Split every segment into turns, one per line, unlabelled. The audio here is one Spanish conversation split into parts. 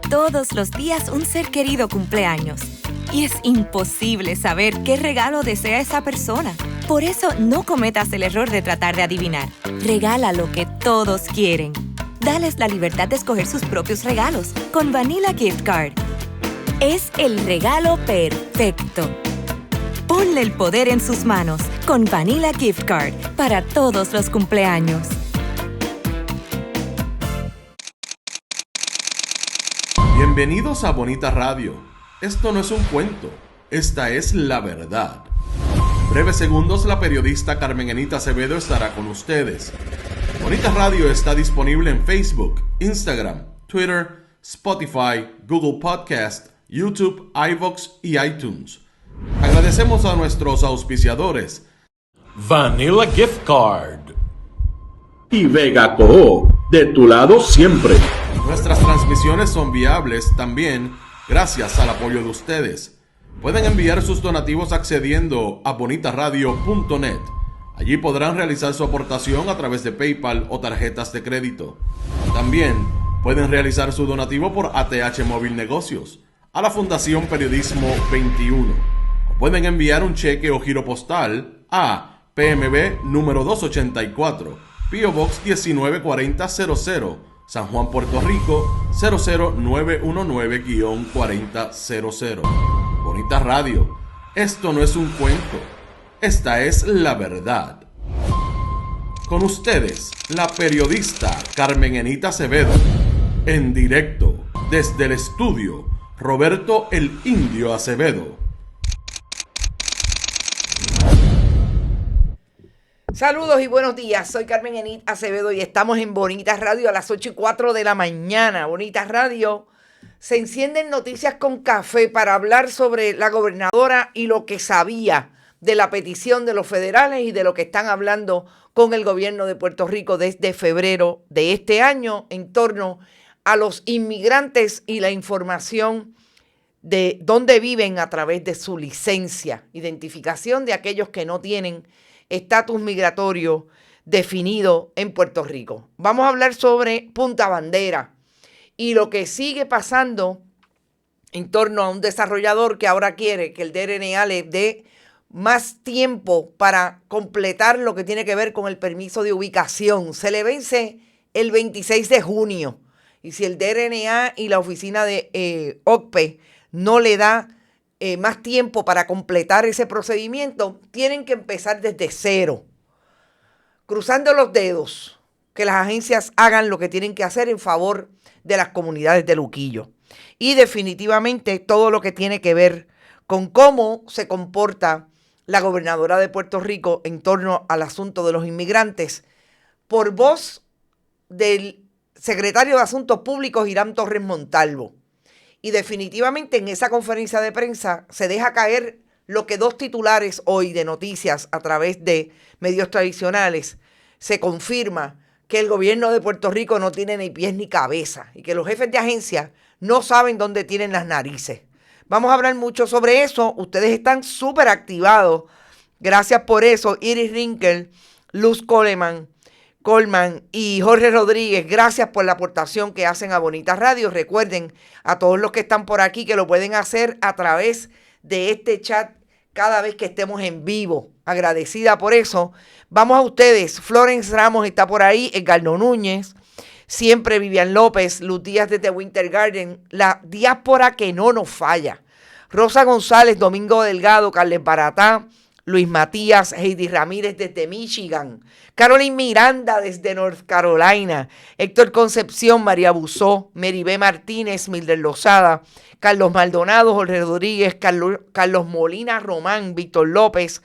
todos los días un ser querido cumpleaños. Y es imposible saber qué regalo desea esa persona. Por eso no cometas el error de tratar de adivinar. Regala lo que todos quieren. Dales la libertad de escoger sus propios regalos con Vanilla Gift Card. Es el regalo perfecto. Ponle el poder en sus manos con Vanilla Gift Card para todos los cumpleaños.
Bienvenidos a Bonita Radio. Esto no es un cuento, esta es la verdad. En breves segundos, la periodista Carmen Enita Acevedo estará con ustedes. Bonita Radio está disponible en Facebook, Instagram, Twitter, Spotify, Google Podcast, YouTube, iVoox y iTunes. Agradecemos a nuestros auspiciadores
Vanilla Gift Card
y Vega Coop, de tu lado siempre.
Nuestras transmisiones son viables también gracias al apoyo de ustedes. Pueden enviar sus donativos accediendo a bonitaradio.net. Allí podrán realizar su aportación a través de PayPal o tarjetas de crédito. También pueden realizar su donativo por ATH Móvil Negocios a la Fundación Periodismo 21. O pueden enviar un cheque o giro postal a PMB número 284, P.O. Box 194000, San Juan, Puerto Rico 00919-4000. Bonita Radio, esto no es un cuento, esta es la verdad. Con ustedes, la periodista Carmen Enita Acevedo, en directo desde el estudio Roberto el Indio Acevedo.
Saludos y buenos días, soy Carmen Enita Acevedo y estamos en Bonita Radio a las 8:04 de la mañana. Bonita Radio, se encienden noticias con café para hablar sobre la gobernadora y lo que sabía de la petición de los federales y de lo que están hablando con el gobierno de Puerto Rico desde febrero de este año en torno a los inmigrantes y la información de dónde viven a través de su licencia, identificación de aquellos que no tienen estatus migratorio definido en Puerto Rico. Vamos a hablar sobre Punta Bandera y lo que sigue pasando en torno a un desarrollador que ahora quiere que el DRNA le dé más tiempo para completar lo que tiene que ver con el permiso de ubicación. Se le vence el 26 de junio y si el DRNA y la oficina de OCPE no le da más tiempo para completar ese procedimiento, tienen que empezar desde cero, cruzando los dedos, que las agencias hagan lo que tienen que hacer en favor de las comunidades de Luquillo. Y definitivamente todo lo que tiene que ver con cómo se comporta la gobernadora de Puerto Rico en torno al asunto de los inmigrantes, por voz del secretario de Asuntos Públicos, Irán Torres Montalvo. Y definitivamente en esa conferencia de prensa se deja caer lo que dos titulares hoy de noticias a través de medios tradicionales. Se confirma que el gobierno de Puerto Rico no tiene ni pies ni cabeza y que los jefes de agencia no saben dónde tienen las narices. Vamos a hablar mucho sobre eso. Ustedes están súper activados. Gracias por eso. Iris Rinkel, Luz Coleman y Jorge Rodríguez, gracias por la aportación que hacen a Bonita Radio. Recuerden a todos los que están por aquí que lo pueden hacer a través de este chat cada vez que estemos en vivo. Agradecida por eso. Vamos a ustedes. Florence Ramos está por ahí, Edgardo Núñez, siempre Vivian López, Luz Díaz desde Winter Garden, la diáspora que no nos falla. Rosa González, Domingo Delgado, Carles Baratá, Luis Matías, Heidi Ramírez desde Michigan, Carolyn Miranda desde North Carolina, Héctor Concepción, María Busó, Mary B. Martínez, Mildred Lozada, Carlos Maldonado, Jorge Rodríguez, Carlos Molina Román, Víctor López,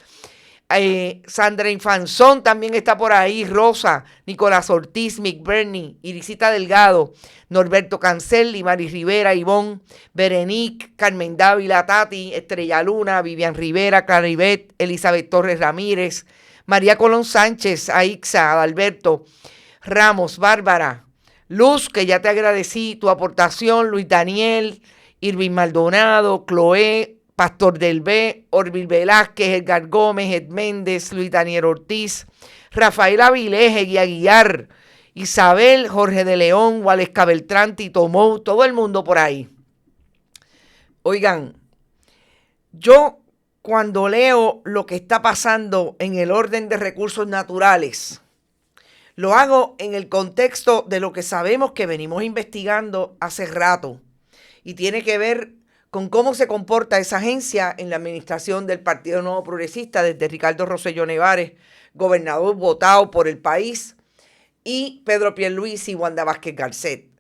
Sandra Infanzón también está por ahí, Rosa, Nicolás Ortiz, Mick Bernie, Irisita Delgado, Norberto Cancel, Mari Rivera, Ivonne, Berenique, Carmen Dávila, Tati, Estrella Luna, Vivian Rivera, Claribet, Elizabeth Torres Ramírez, María Colón Sánchez, Aixa, Adalberto, Ramos, Bárbara, Luz, que ya te agradecí tu aportación, Luis Daniel, Irving Maldonado, Chloé, Pastor del B, Orville Velázquez, Edgar Gómez, Ed Méndez, Luis Daniel Ortiz, Rafael Avilés, Eguía Aguiar Isabel, Jorge de León, Waleska Beltrán, Tito Mou, todo el mundo por ahí. Oigan, yo cuando leo lo que está pasando en el orden de recursos naturales, lo hago en el contexto de lo que sabemos que venimos investigando hace rato y tiene que ver con cómo se comporta esa agencia en la administración del Partido Nuevo Progresista desde Ricardo Rosselló Nevares, gobernador votado por el país, y Pedro Pierluisi y Wanda Vázquez Garcet.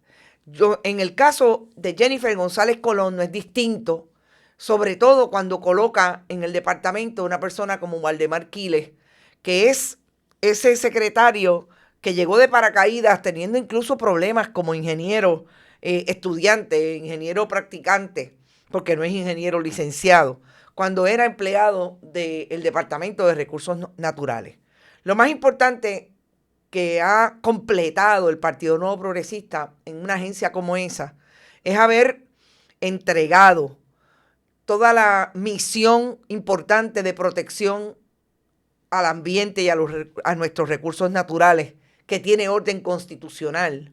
En el caso de Jennifer González Colón no es distinto, sobre todo cuando coloca en el departamento una persona como Waldemar Quiles, que es ese secretario que llegó de paracaídas teniendo incluso problemas como ingeniero estudiante, ingeniero practicante, porque no es ingeniero licenciado, cuando era empleado del Departamento de Recursos Naturales. Lo más importante que ha completado el Partido Nuevo Progresista en una agencia como esa es haber entregado toda la misión importante de protección al ambiente y a nuestros recursos naturales que tiene orden constitucional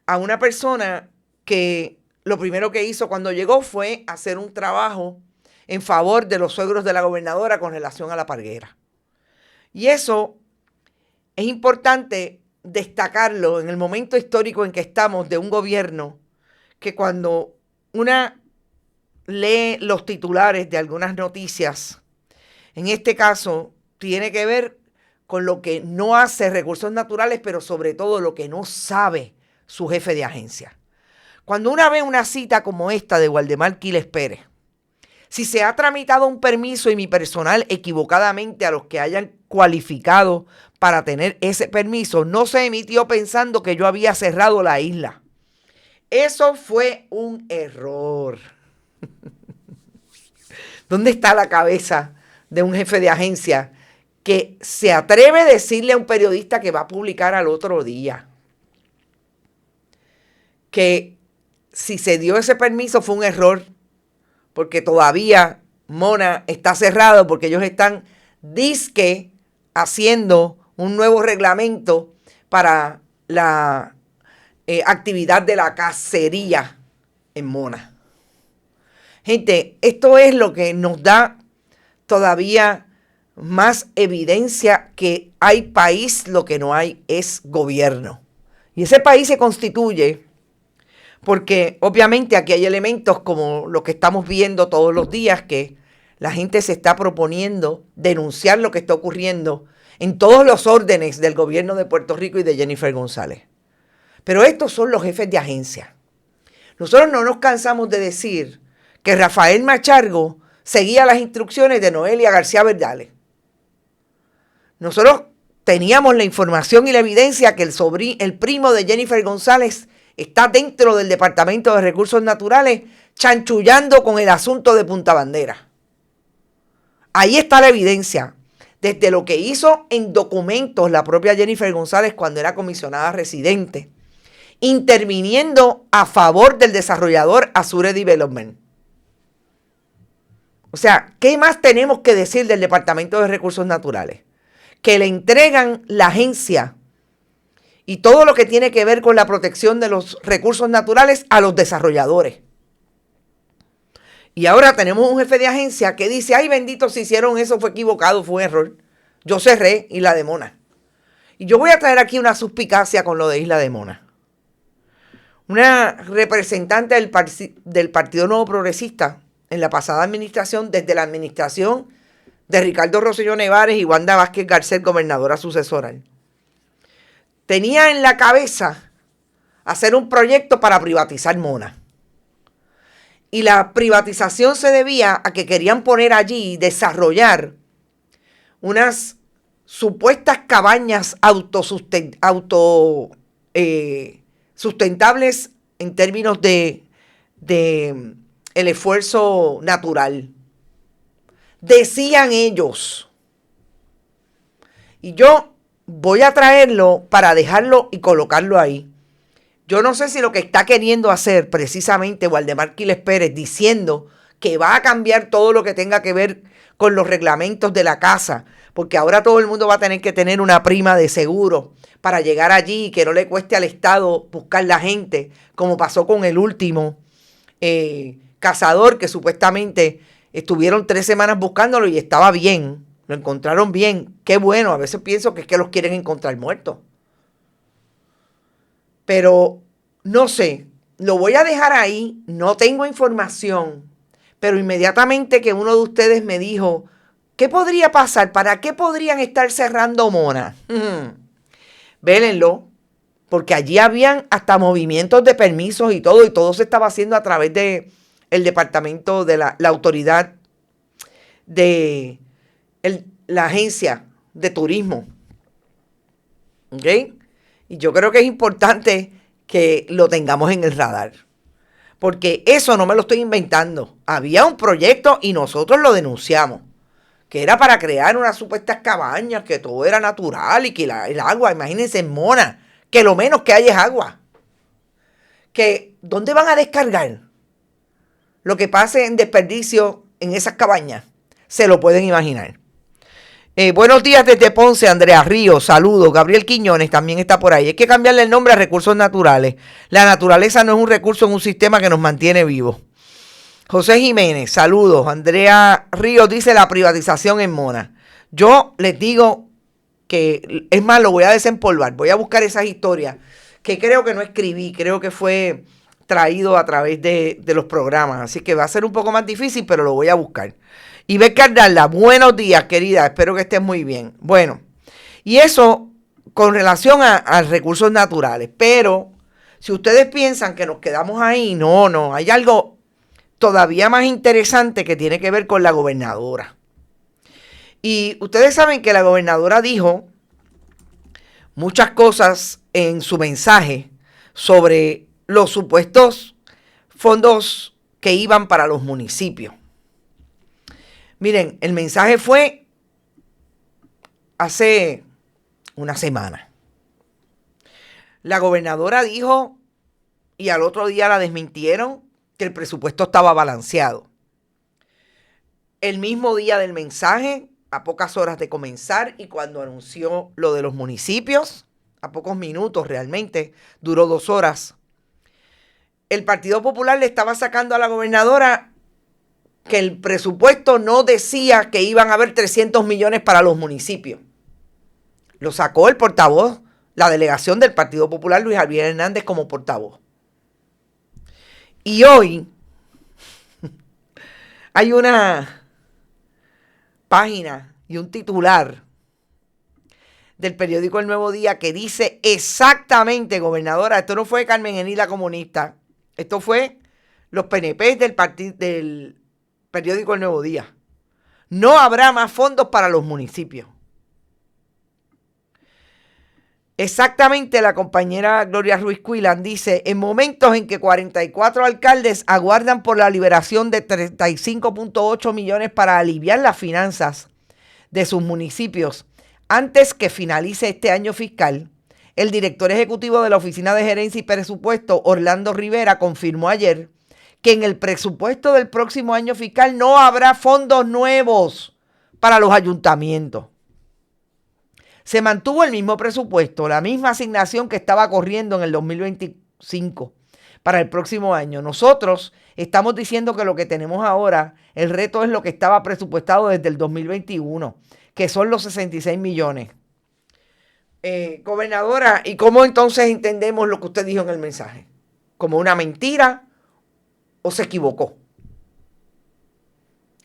a una persona que lo primero que hizo cuando llegó fue hacer un trabajo en favor de los suegros de la gobernadora con relación a la parguera. Y eso es importante destacarlo en el momento histórico en que estamos de un gobierno que cuando una lee los titulares de algunas noticias, en este caso tiene que ver con lo que no hace Recursos Naturales, pero sobre todo lo que no sabe su jefe de agencia. Cuando una ve una cita como esta de Waldemar Quiles Pérez, si se ha tramitado un permiso y mi personal equivocadamente a los que hayan cualificado para tener ese permiso, no se emitió pensando que yo había cerrado la isla. Eso fue un error. ¿Dónde está la cabeza de un jefe de agencia que se atreve a decirle a un periodista que va a publicar al otro día que si se dio ese permiso fue un error, porque todavía Mona está cerrado, porque ellos están dizque haciendo un nuevo reglamento para la actividad de la cacería en Mona? Gente, esto es lo que nos da todavía más evidencia que hay país, lo que no hay es gobierno. Y ese país se constituye porque obviamente aquí hay elementos como lo que estamos viendo todos los días, que la gente se está proponiendo denunciar lo que está ocurriendo en todos los órdenes del gobierno de Puerto Rico y de Jennifer González. Pero estos son los jefes de agencia. Nosotros no nos cansamos de decir que Rafael Machargo seguía las instrucciones de Noelia García Verdales. Nosotros teníamos la información y la evidencia que el primo de Jennifer González está dentro del Departamento de Recursos Naturales chanchullando con el asunto de Punta Bandera. Ahí está la evidencia. Desde lo que hizo en documentos la propia Jennifer González cuando era comisionada residente, interviniendo a favor del desarrollador Azure Development. O sea, ¿qué más tenemos que decir del Departamento de Recursos Naturales? Que le entregan la agencia y todo lo que tiene que ver con la protección de los recursos naturales a los desarrolladores. Y ahora tenemos un jefe de agencia que dice, ay bendito, si hicieron eso fue equivocado, fue un error. Yo cerré Isla de Mona. Y yo voy a traer aquí una suspicacia con lo de Isla de Mona. Una representante del Partido Nuevo Progresista en la pasada administración, desde la administración de Ricardo Rosselló Nevares y Wanda Vázquez Garcet, gobernadora sucesora, tenía en la cabeza hacer un proyecto para privatizar Mona. Y la privatización se debía a que querían poner allí, desarrollar unas supuestas cabañas sustentables en términos de el esfuerzo natural. Decían ellos. Y yo voy a traerlo para dejarlo y colocarlo ahí. Yo no sé si lo que está queriendo hacer precisamente Waldemar Quiles Pérez, diciendo que va a cambiar todo lo que tenga que ver con los reglamentos de la casa, porque ahora todo el mundo va a tener que tener una prima de seguro para llegar allí y que no le cueste al Estado buscar la gente, como pasó con el último cazador que supuestamente estuvieron 3 semanas buscándolo y estaba bien, lo encontraron bien. Qué bueno, a veces pienso que es que los quieren encontrar muertos. Pero no sé, lo voy a dejar ahí, no tengo información, pero inmediatamente que uno de ustedes me dijo, ¿qué podría pasar? ¿Para qué podrían estar cerrando Mona? Vélenlo, porque allí habían hasta movimientos de permisos y todo se estaba haciendo a través de el departamento de la autoridad de la agencia de turismo. ¿Ok? Y yo creo que es importante que lo tengamos en el radar. Porque eso no me lo estoy inventando. Había un proyecto y nosotros lo denunciamos. Que era para crear unas supuestas cabañas, que todo era natural y que el agua, imagínense en Mona, que lo menos que hay es agua. Que, ¿dónde van a descargar lo que pase en desperdicio en esas cabañas? Se lo pueden imaginar. Buenos días desde Ponce, Andrea Ríos, saludos. Gabriel Quiñones también está por ahí. Hay que cambiarle el nombre a recursos naturales. La naturaleza no es un recurso en un sistema que nos mantiene vivos. José Jiménez, saludos. Andrea Ríos dice la privatización en Mona. Yo les digo que, es más, lo voy a desempolvar. Voy a buscar esas historias que creo que no escribí, creo que fue traído a través de los programas. Así que va a ser un poco más difícil, pero lo voy a buscar. Y Ivette Cardalla, buenos días, querida, espero que estés muy bien. Bueno, y eso con relación a recursos naturales, pero si ustedes piensan que nos quedamos ahí, no, hay algo todavía más interesante que tiene que ver con la gobernadora. Y ustedes saben que la gobernadora dijo muchas cosas en su mensaje sobre los supuestos fondos que iban para los municipios. Miren, el mensaje fue hace una semana. La gobernadora dijo, y al otro día la desmintieron, que el presupuesto estaba balanceado. El mismo día del mensaje, a pocas horas de comenzar, y cuando anunció lo de los municipios, a pocos minutos realmente, duró 2 horas, el Partido Popular le estaba sacando a la gobernadora que el presupuesto no decía que iban a haber 300 millones para los municipios. Lo sacó el portavoz, la delegación del Partido Popular, Luis Javier Hernández, como portavoz. Y hoy hay una página y un titular del periódico El Nuevo Día que dice exactamente, gobernadora, esto no fue Carmen Enit la comunista, esto fue los PNP del periódico El Nuevo Día. No habrá más fondos para los municipios. Exactamente, la compañera Gloria Ruiz Cuilan dice, en momentos en que 44 alcaldes aguardan por la liberación de 35.8 millones para aliviar las finanzas de sus municipios antes que finalice este año fiscal, el director ejecutivo de la Oficina de Gerencia y Presupuesto, Orlando Rivera, confirmó ayer que en el presupuesto del próximo año fiscal no habrá fondos nuevos para los ayuntamientos. Se mantuvo el mismo presupuesto, la misma asignación que estaba corriendo en el 2025 para el próximo año. Nosotros estamos diciendo que lo que tenemos ahora, el reto es lo que estaba presupuestado desde el 2021, que son los 66 millones. Gobernadora, ¿y cómo entonces entendemos lo que usted dijo en el mensaje? ¿Como una mentira o se equivocó?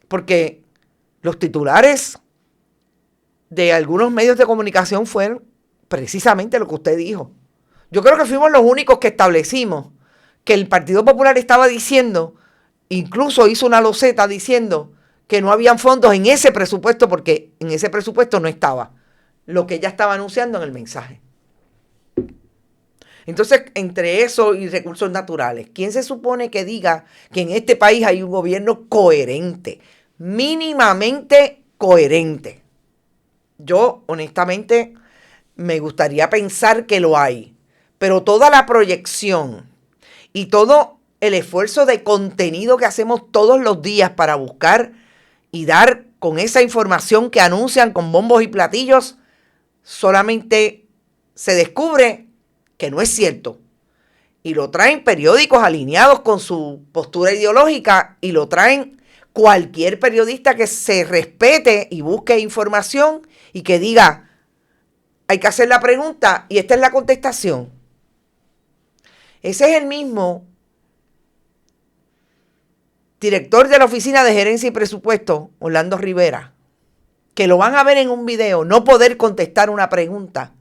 Porque los titulares de algunos medios de comunicación fueron precisamente lo que usted dijo. Yo creo que fuimos los únicos que establecimos que el Partido Popular estaba diciendo, incluso hizo una loseta diciendo que no habían fondos en ese presupuesto porque en ese presupuesto no estaba lo que ella estaba anunciando en el mensaje. Entonces, entre eso y recursos naturales, ¿quién se supone que diga que en este país hay un gobierno coherente, mínimamente coherente? Yo, honestamente, me gustaría pensar que lo hay, pero toda la proyección y todo el esfuerzo de contenido que hacemos todos los días para buscar y dar con esa información que anuncian con bombos y platillos, solamente se descubre que no es cierto. Y lo traen periódicos alineados con su postura ideológica y lo traen cualquier periodista que se respete y busque información y que diga, hay que hacer la pregunta y esta es la contestación. Ese es el mismo director de la Oficina de Gerencia y Presupuesto, Orlando Rivera, que lo van a ver en un video, no poder contestar una pregunta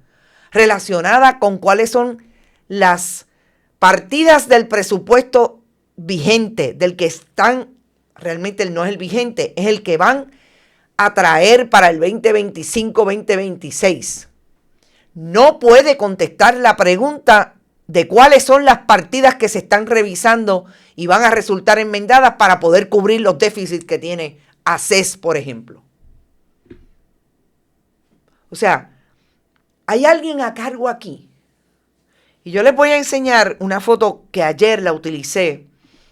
relacionada con cuáles son las partidas del presupuesto vigente, del que están, realmente no es el vigente, es el que van a traer para el 2025-2026. No puede contestar la pregunta de cuáles son las partidas que se están revisando y van a resultar enmendadas para poder cubrir los déficits que tiene ACES, por ejemplo. O sea, hay alguien a cargo aquí. Y yo les voy a enseñar una foto que ayer la utilicé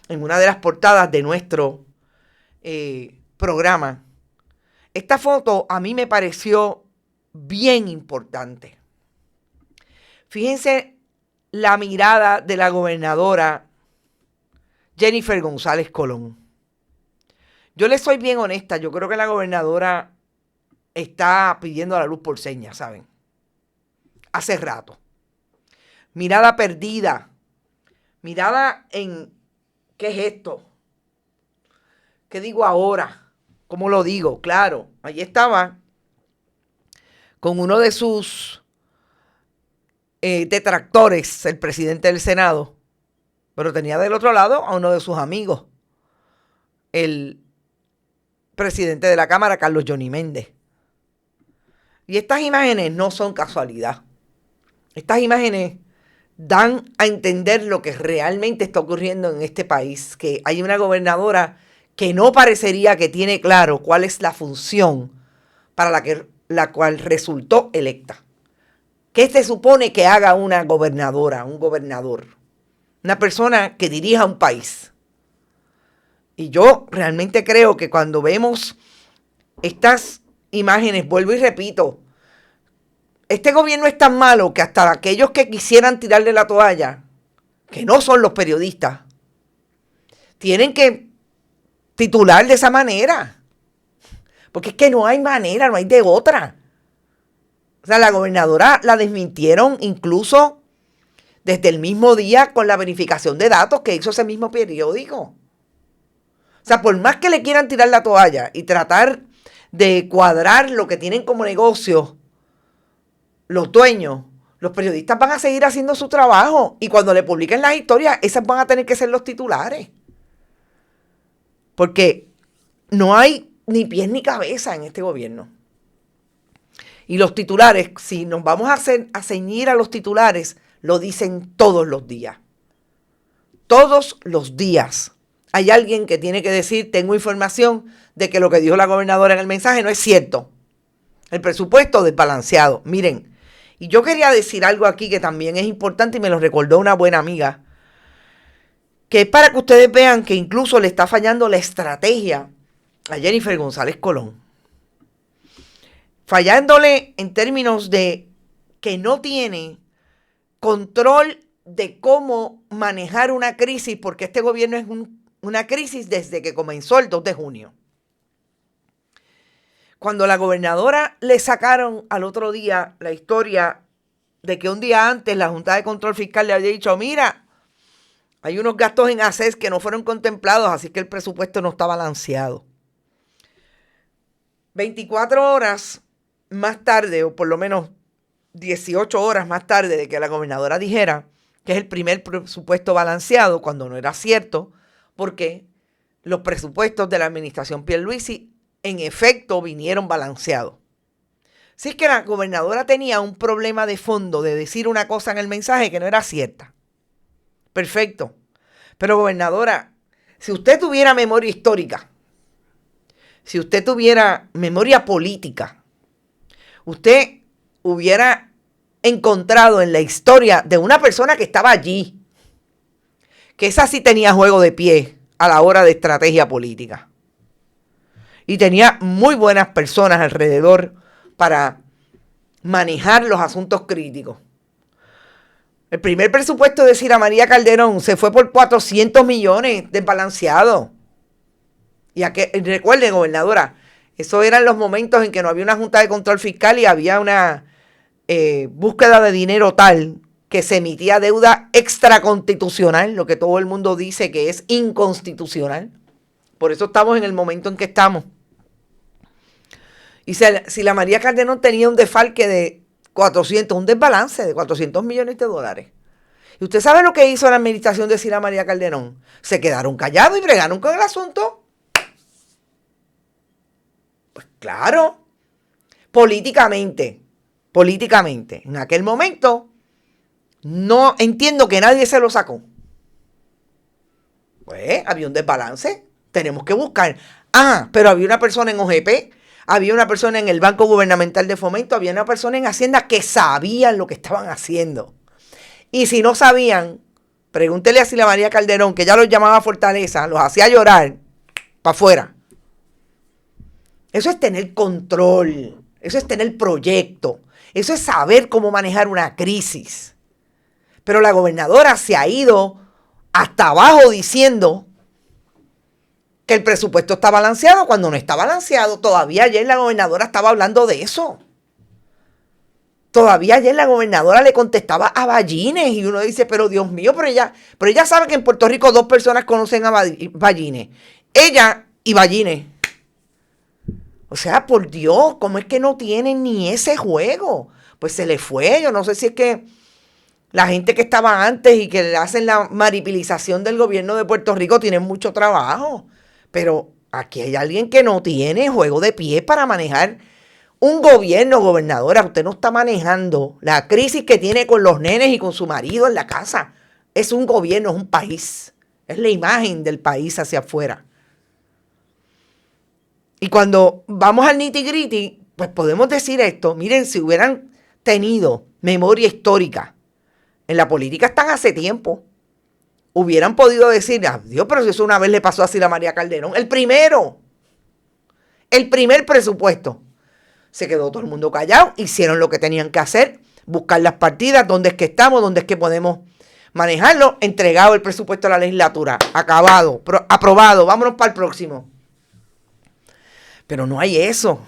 en una de las portadas de nuestro programa. Esta foto a mí me pareció bien importante. Fíjense la mirada de la gobernadora Jennifer González Colón. Yo les soy bien honesta, yo creo que la gobernadora está pidiendo la luz por señas, ¿saben? Hace rato. Mirada perdida. Mirada en, ¿qué es esto? ¿Qué digo ahora? ¿Cómo lo digo? Claro, allí estaba con uno de sus detractores, el presidente del Senado, pero tenía del otro lado a uno de sus amigos, el presidente de la Cámara, Carlos Johnny Méndez. Y estas imágenes no son casualidad. Estas imágenes dan a entender lo que realmente está ocurriendo en este país, que hay una gobernadora que no parecería que tiene claro cuál es la función para la cual resultó electa. ¿Qué se supone que haga una gobernadora, un gobernador? Una persona que dirija un país. Y yo realmente creo que cuando vemos estas imágenes, vuelvo y repito, este gobierno es tan malo que hasta aquellos que quisieran tirarle la toalla, que no son los periodistas, tienen que titular de esa manera. Porque es que no hay manera, no hay de otra. O sea, la gobernadora la desmintieron incluso desde el mismo día con la verificación de datos que hizo ese mismo periódico. O sea, por más que le quieran tirar la toalla y tratar de cuadrar lo que tienen como negocio los dueños, los periodistas van a seguir haciendo su trabajo. Y cuando le publiquen las historias, esas van a tener que ser los titulares. Porque no hay ni pies ni cabeza en este gobierno. Y los titulares, si nos vamos a ceñir a los titulares, lo dicen todos los días. Todos los días hay alguien que tiene que decir, tengo información de que lo que dijo la gobernadora en el mensaje no es cierto. El presupuesto desbalanceado. Miren, y yo quería decir algo aquí que también es importante y me lo recordó una buena amiga, que es para que ustedes vean que incluso le está fallando la estrategia a Jennifer González Colón. Fallándole en términos de que no tiene control de cómo manejar una crisis, porque este gobierno es una crisis desde que comenzó el 2 de junio. Cuando la gobernadora le sacaron al otro día la historia de que un día antes la Junta de Control Fiscal le había dicho, mira, hay unos gastos en ACES que no fueron contemplados, así que el presupuesto no está balanceado. 24 horas más tarde, o por lo menos 18 horas más tarde de que la gobernadora dijera que es el primer presupuesto balanceado, cuando no era cierto, porque los presupuestos de la administración Pierluisi en efecto vinieron balanceados. Si es que la gobernadora tenía un problema de fondo de decir una cosa en el mensaje que no era cierta. Perfecto. Pero gobernadora, si usted tuviera memoria histórica, si usted tuviera memoria política, usted hubiera encontrado en la historia de una persona que estaba allí, que esa sí tenía juego de pie a la hora de estrategia política. y tenía muy buenas personas alrededor para manejar los asuntos críticos. El primer presupuesto de Sila María Calderón se fue por 400 millones desbalanceado. Y recuerde, gobernadora, esos eran los momentos en que no había una Junta de Control Fiscal y había una búsqueda de dinero tal que se emitía deuda extraconstitucional, lo que todo el mundo dice que es inconstitucional. Por eso estamos en el momento en que estamos. Y Sila María Calderón tenía un desfalque de un desbalance de 400 millones de dólares. ¿Y usted sabe lo que hizo la administración de Sila María Calderón? Se quedaron callados y bregaron con el asunto. Pues claro, políticamente, en aquel momento, no entiendo que nadie se lo sacó. Pues había un desbalance, tenemos que buscar. Pero había una persona en OGP, había una persona en el Banco Gubernamental de Fomento, había una persona en Hacienda que sabían lo que estaban haciendo. Y si no sabían, pregúntele a Sila María Calderón, que ya los llamaba Fortaleza, los hacía llorar para afuera. Eso es tener control, eso es tener proyecto, eso es saber cómo manejar una crisis. Pero la gobernadora se ha ido hasta abajo diciendo que el presupuesto está balanceado cuando no está balanceado. Todavía ayer la gobernadora estaba hablando de eso. Todavía ayer la gobernadora le contestaba a Ballines y uno dice, pero Dios mío, pero ella sabe que en Puerto Rico 2 personas conocen a Ballines. Ella y Ballines. O sea, por Dios, ¿cómo es que no tienen ni ese juego? Pues se le fue. Yo no sé si es que la gente que estaba antes y que le hacen la maripilización del gobierno de Puerto Rico tienen mucho trabajo. Pero aquí hay alguien que no tiene juego de pie para manejar un gobierno, gobernadora. Usted no está manejando la crisis que tiene con los nenes y con su marido en la casa. Es un gobierno, es un país. Es la imagen del país hacia afuera. Y cuando vamos al nitty-gritty, pues podemos decir esto. Miren, si hubieran tenido memoria histórica, en la política están hace tiempo, hubieran podido decir, Dios, pero si eso una vez le pasó a Sila María Calderón. El primer presupuesto. Se quedó todo el mundo callado, hicieron lo que tenían que hacer, buscar las partidas, dónde es que estamos, dónde es que podemos manejarlo, entregado el presupuesto a la legislatura, acabado, aprobado, vámonos para el próximo. Pero no hay eso.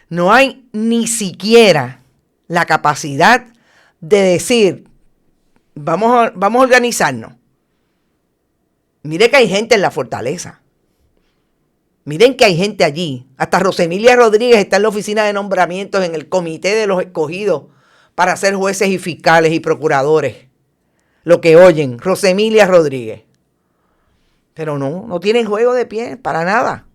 No hay ni siquiera la capacidad de decir, vamos a organizarnos. Mire que hay gente en la Fortaleza. Miren que hay gente allí. Hasta Rosemilia Rodríguez está en la oficina de nombramientos en el comité de los escogidos para ser jueces y fiscales y procuradores. Lo que oyen, Rosemilia Rodríguez. Pero no tienen juego de pie para nada.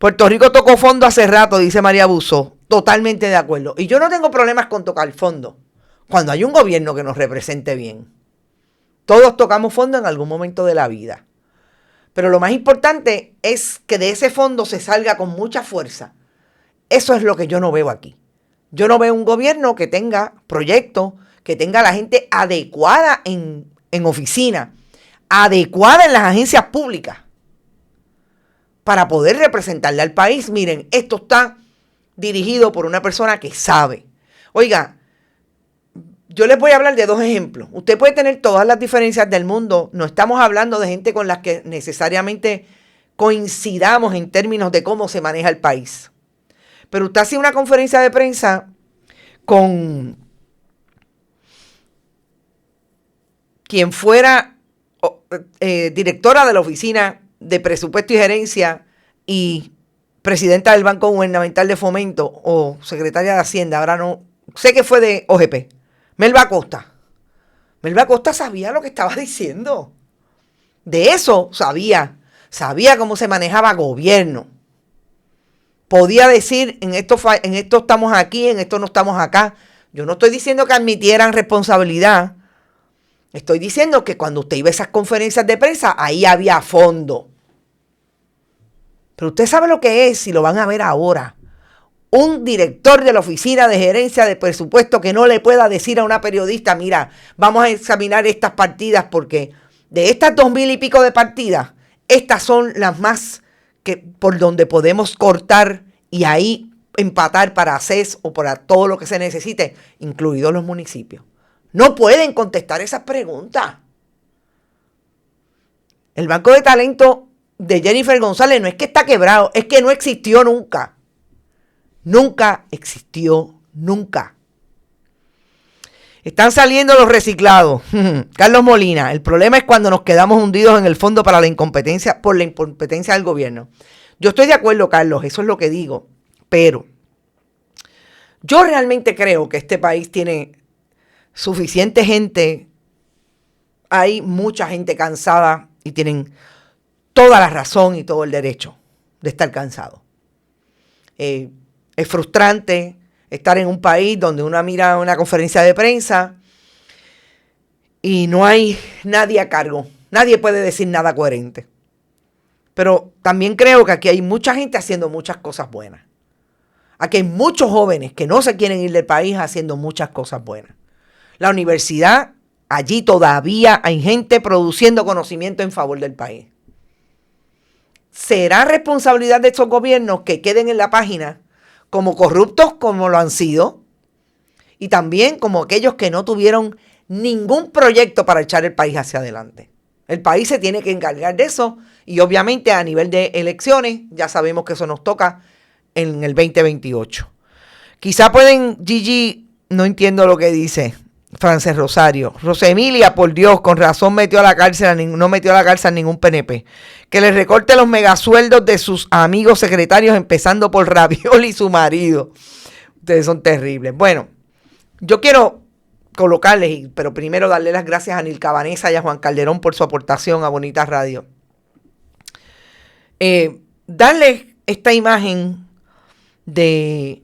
Puerto Rico tocó fondo hace rato, dice María Busso. Totalmente de acuerdo. Y yo no tengo problemas con tocar fondo cuando hay un gobierno que nos represente bien. Todos tocamos fondo en algún momento de la vida. Pero lo más importante es que de ese fondo se salga con mucha fuerza. Eso es lo que yo no veo aquí. Yo no veo un gobierno que tenga proyectos, que tenga a la gente adecuada en oficina, adecuada en las agencias públicas para poder representarle al país. Miren, esto está dirigido por una persona que sabe. Oiga, yo les voy a hablar de 2 ejemplos. Usted puede tener todas las diferencias del mundo. No estamos hablando de gente con las que necesariamente coincidamos en términos de cómo se maneja el país. Pero usted hacía una conferencia de prensa con quien fuera directora de la Oficina de Presupuesto y Gerencia y presidenta del Banco Gubernamental de Fomento o secretaria de Hacienda. Ahora no, sé que fue de OGP. Melba Acosta. Melba Acosta sabía lo que estaba diciendo. De eso sabía. Sabía cómo se manejaba gobierno. Podía decir, en esto estamos aquí, en esto no estamos acá. Yo no estoy diciendo que admitieran responsabilidad. Estoy diciendo que cuando usted iba a esas conferencias de prensa, ahí había fondo. Pero usted sabe lo que es, si lo van a ver ahora. Un director de la Oficina de Gerencia de Presupuesto que no le pueda decir a una periodista, mira, vamos a examinar estas partidas porque de estas 2,000 y pico de partidas, estas son las más por donde podemos cortar y ahí empatar para ACES o para todo lo que se necesite, incluidos los municipios. No pueden contestar esas preguntas. El Banco de Talento de Jennifer González no es que está quebrado, es que no existió nunca. Nunca existió, nunca. Están saliendo los reciclados. Carlos Molina, el problema es cuando nos quedamos hundidos en el fondo por la incompetencia del gobierno. Yo estoy de acuerdo, Carlos, eso es lo que digo. Pero yo realmente creo que este país tiene suficiente gente. Hay mucha gente cansada y tienen toda la razón y todo el derecho de estar cansados. Es frustrante estar en un país donde uno mira una conferencia de prensa y no hay nadie a cargo. Nadie puede decir nada coherente. Pero también creo que aquí hay mucha gente haciendo muchas cosas buenas. Aquí hay muchos jóvenes que no se quieren ir del país haciendo muchas cosas buenas. La universidad, allí todavía hay gente produciendo conocimiento en favor del país. ¿Será responsabilidad de estos gobiernos que queden en la página como corruptos como lo han sido? Y también como aquellos que no tuvieron ningún proyecto para echar el país hacia adelante. El país se tiene que encargar de eso y obviamente a nivel de elecciones ya sabemos que eso nos toca en el 2028. Quizá pueden, Gigi, no entiendo lo que dice Frances Rosario. Rosemilia, por Dios, con razón no metió a la cárcel a ningún PNP. Que le recorte los megasueldos de sus amigos secretarios, empezando por Ravioli y su marido. Ustedes son terribles. Bueno, yo quiero colocarles, pero primero darle las gracias a Nilka Vanessa y a Juan Calderón por su aportación a Bonita Radio. Darles esta imagen de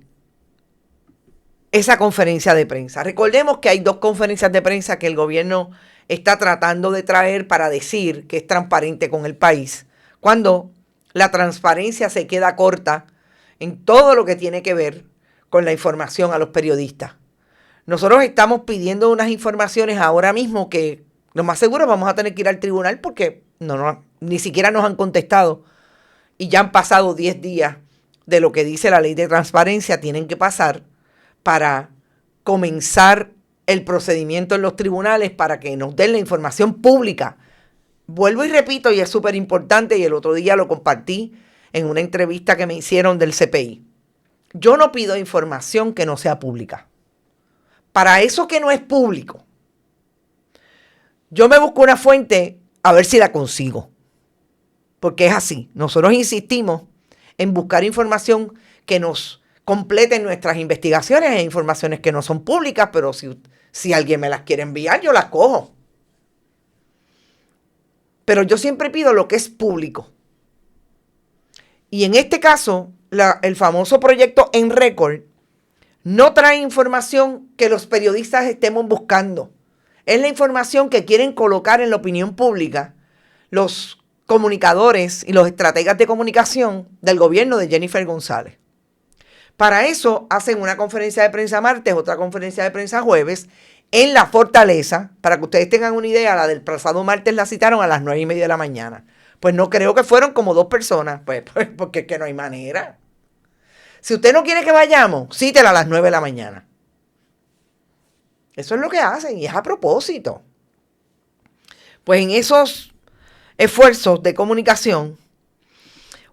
esa conferencia de prensa. Recordemos que hay 2 conferencias de prensa que el gobierno está tratando de traer para decir que es transparente con el país, cuando la transparencia se queda corta en todo lo que tiene que ver con la información a los periodistas. Nosotros estamos pidiendo unas informaciones ahora mismo que lo más seguro vamos a tener que ir al tribunal porque ni siquiera nos han contestado y ya han pasado 10 días de lo que dice la ley de transparencia, tienen que pasar para comenzar el procedimiento en los tribunales para que nos den la información pública. Vuelvo y repito, y es súper importante, y el otro día lo compartí en una entrevista que me hicieron del CPI. Yo no pido información que no sea pública. Para eso que no es público, yo me busco una fuente a ver si la consigo. Porque es así. Nosotros insistimos en buscar información que nos complete nuestras investigaciones e informaciones que no son públicas, pero si alguien me las quiere enviar, yo las cojo. Pero yo siempre pido lo que es público. Y en este caso, el famoso proyecto En Récord no trae información que los periodistas estemos buscando. Es la información que quieren colocar en la opinión pública los comunicadores y los estrategas de comunicación del gobierno de Jennifer González. Para eso hacen una conferencia de prensa martes, otra conferencia de prensa jueves en la Fortaleza. Para que ustedes tengan una idea, la del pasado martes la citaron a las 9:30 de la mañana. Pues no creo que fueron como 2 personas, pues porque es que no hay manera. Si usted no quiere que vayamos, cítela a las 9 de la mañana. Eso es lo que hacen y es a propósito. Pues en esos esfuerzos de comunicación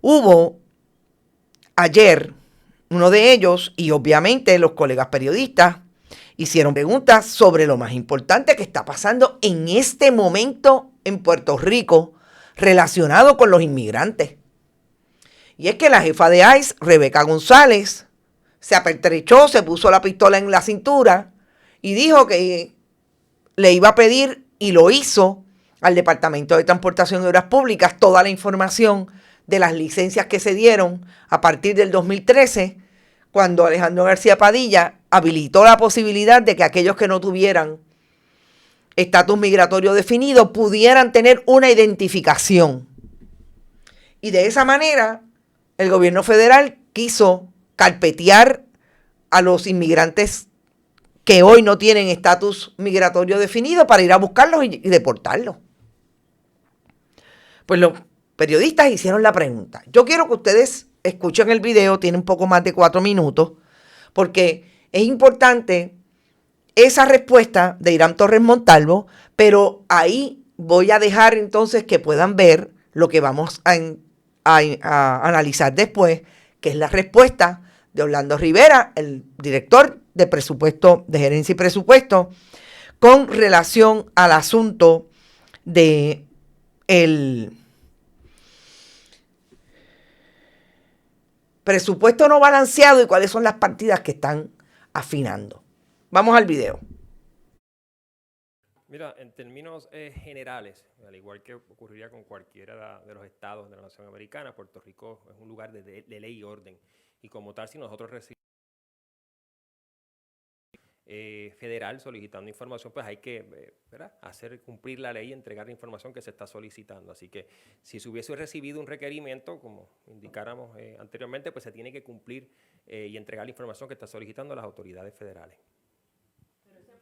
hubo ayer uno de ellos, y obviamente los colegas periodistas hicieron preguntas sobre lo más importante que está pasando en este momento en Puerto Rico relacionado con los inmigrantes. Y es que la jefa de ICE, Rebeca González, se apertrechó, se puso la pistola en la cintura y dijo que le iba a pedir, y lo hizo, al Departamento de Transportación y Obras Públicas toda la información de las licencias que se dieron a partir del 2013, cuando Alejandro García Padilla habilitó la posibilidad de que aquellos que no tuvieran estatus migratorio definido pudieran tener una identificación. Y de esa manera, el gobierno federal quiso carpetear a los inmigrantes que hoy no tienen estatus migratorio definido para ir a buscarlos y deportarlos. Pues periodistas hicieron la pregunta. Yo quiero que ustedes escuchen el video, tiene un poco más de 4 minutos, porque es importante esa respuesta de Irán Torres Montalvo, pero ahí voy a dejar entonces que puedan ver lo que vamos a analizar después, que es la respuesta de Orlando Rivera, el director de presupuesto, de gerencia y presupuesto, con relación al asunto de el presupuesto no balanceado y cuáles son las partidas que están afinando. Vamos al video.
Mira, en términos generales, al igual que ocurriría con cualquiera de los estados de la nación americana, Puerto Rico es un lugar de ley y orden. Y como tal, si nosotros recibimos federal solicitando información, pues hay que hacer cumplir la ley y entregar la información que se está solicitando. Así que si se hubiese recibido un requerimiento, como indicáramos anteriormente, pues se tiene que cumplir y entregar la información que está solicitando las autoridades federales.
Pero ese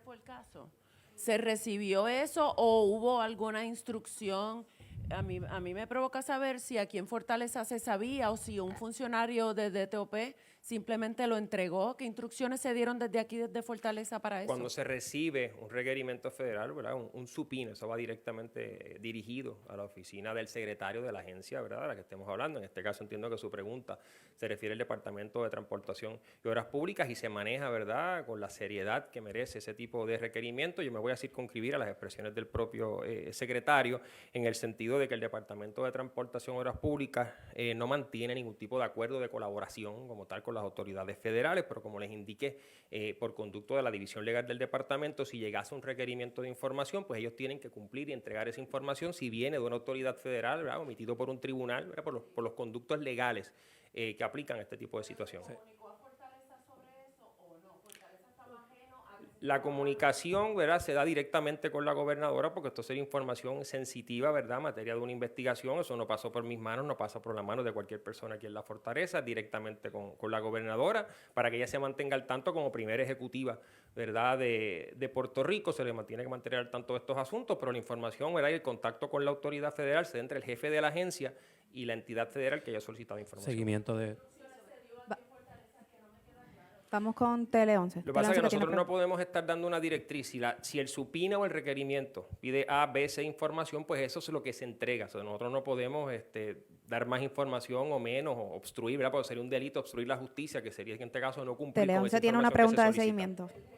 fue el caso. ¿Se recibió eso o hubo alguna instrucción? A mí me provoca saber si aquí en Fortaleza se sabía o si un funcionario de DTOP simplemente lo entregó. ¿Qué instrucciones se dieron desde aquí, desde Fortaleza, para eso?
Cuando se recibe un requerimiento federal, ¿verdad? Un supino, eso va directamente dirigido a la oficina del secretario de la agencia, ¿verdad?, de la que estemos hablando. En este caso entiendo que su pregunta se refiere al Departamento de Transportación y Obras Públicas y se maneja, ¿verdad?, con la seriedad que merece ese tipo de requerimiento. Yo me voy a circunscribir a las expresiones del propio secretario en el sentido de que el Departamento de Transportación y Obras Públicas no mantiene ningún tipo de acuerdo de colaboración como tal con las autoridades federales, pero como les indiqué, por conducto de la División Legal del Departamento, si llegase un requerimiento de información, pues ellos tienen que cumplir y entregar esa información si viene de una autoridad federal, ¿verdad?, omitido por un tribunal, ¿verdad?, por los conductos legales que aplican a este tipo de situaciones.
¿Se comunicó a Fortaleza sobre eso o no? ¿Fortaleza estaba ajeno a...?
La comunicación, ¿verdad?, se da directamente con la gobernadora porque esto sería información sensitiva, ¿verdad?, materia de una investigación. Eso no pasó por mis manos, no pasa por las manos de cualquier persona aquí en la Fortaleza, directamente con la gobernadora, para que ella se mantenga al tanto como primera ejecutiva, ¿verdad?, de Puerto Rico. Se le mantiene que mantener al tanto de estos asuntos, pero la información, ¿verdad?, y el contacto con la autoridad federal se da entre el jefe de la agencia y la entidad federal que haya solicitado información.
Seguimiento de...
Vamos con Tele 11.
Lo que pasa es que nosotros no podemos estar dando una directriz. Si el supina o el requerimiento pide A, B, C información, pues eso es lo que se entrega. O sea, nosotros no podemos dar más información o menos, o obstruir, ¿verdad? Porque sería un delito obstruir la justicia, que sería en este caso no cumplir
Tele
con
11
esa
tiene una
información
pregunta de
que se solicita.
seguimiento.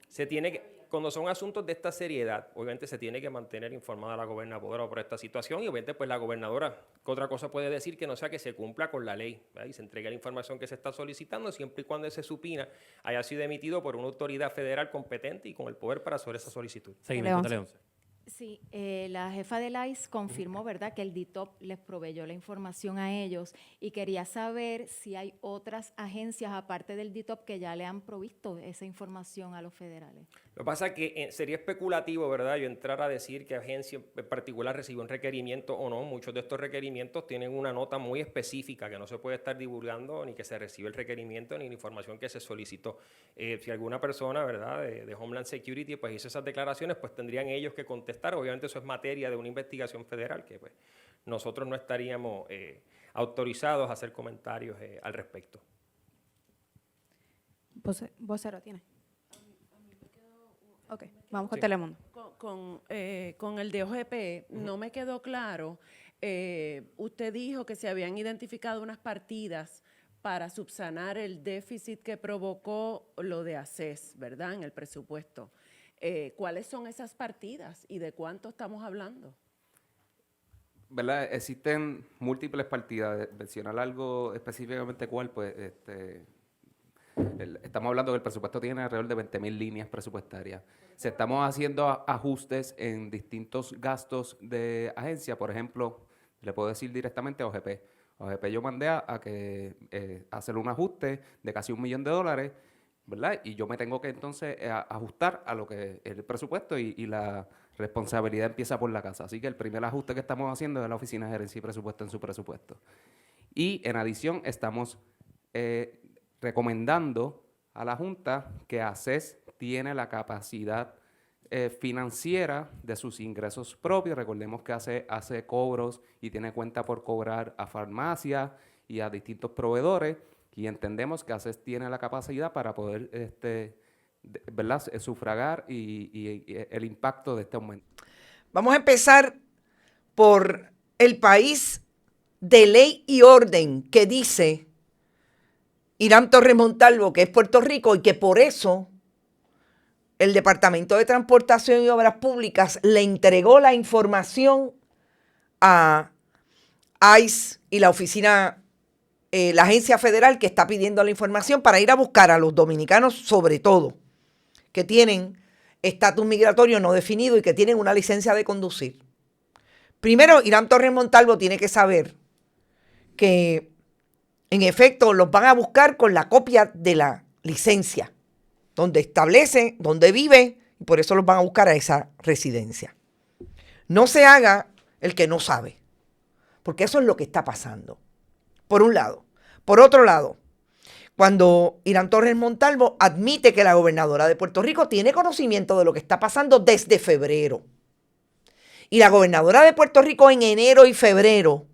Se tiene que, cuando son asuntos de esta seriedad, obviamente se tiene que mantener informada la gobernadora por esta situación y obviamente pues la gobernadora, ¿qué otra cosa puede decir que no sea que se cumpla con la ley, ¿verdad?, y se entregue la información que se está solicitando siempre y cuando ese supina haya sido emitido por una autoridad federal competente y con el poder para hacer esa solicitud?
Seguimiento Tele 11.
Sí, la jefa del ICE confirmó, ¿verdad?, que el DITOP les proveyó la información a ellos y quería saber si hay otras agencias aparte del DITOP que ya le han provisto esa información a los federales.
Lo que pasa es que sería especulativo, ¿verdad?, yo entrar a decir que agencia en particular recibió un requerimiento o no. Muchos de estos requerimientos tienen una nota muy específica que no se puede estar divulgando ni que se recibe el requerimiento ni la información que se solicitó. Si alguna persona, ¿verdad?, de Homeland Security pues hizo esas declaraciones, pues tendrían ellos que contestar. Obviamente eso es materia de una investigación federal que pues nosotros no estaríamos autorizados a hacer comentarios al respecto.
Vocero tiene. Ok, vamos con Telemundo.
Con el de OGP, no me quedó claro. Usted dijo que se habían identificado unas partidas para subsanar el déficit que provocó lo de ACES, ¿verdad?, en el presupuesto. ¿Cuáles son esas partidas y de cuánto estamos hablando?
¿Verdad? Existen múltiples partidas. Mencionar algo específicamente cuál, pues estamos hablando que el presupuesto tiene alrededor de 20,000 líneas presupuestarias. Se estamos haciendo ajustes en distintos gastos de agencia. Por ejemplo, le puedo decir directamente a OGP. OGP yo mandé a que hacer un ajuste de casi $1 millón, ¿verdad? Y yo me tengo que entonces ajustar a lo que es el presupuesto y la responsabilidad empieza por la casa. Así que el primer ajuste que estamos haciendo es la Oficina de Gerencia y Presupuesto en su presupuesto. Y en adición estamos recomendando a la Junta que ACES tiene la capacidad financiera de sus ingresos propios. Recordemos que hace cobros y tiene cuenta por cobrar a farmacias y a distintos proveedores, y entendemos que ACES tiene la capacidad para poder ¿verdad?, sufragar y el impacto de este aumento.
Vamos a empezar por el país de ley y orden que dice Irán Torres Montalvo, que es Puerto Rico, y que por eso el Departamento de Transportación y Obras Públicas le entregó la información a ICE y la oficina, la agencia federal que está pidiendo la información para ir a buscar a los dominicanos, sobre todo, que tienen estatus migratorio no definido y que tienen una licencia de conducir. Primero, Irán Torres Montalvo tiene que saber que, en efecto, los van a buscar con la copia de la licencia, donde establece dónde vive, y por eso los van a buscar a esa residencia. No se haga el que no sabe, porque eso es lo que está pasando, por un lado. Por otro lado, cuando Irán Torres Montalvo admite que la gobernadora de Puerto Rico tiene conocimiento de lo que está pasando desde febrero, y la gobernadora de Puerto Rico en enero y febrero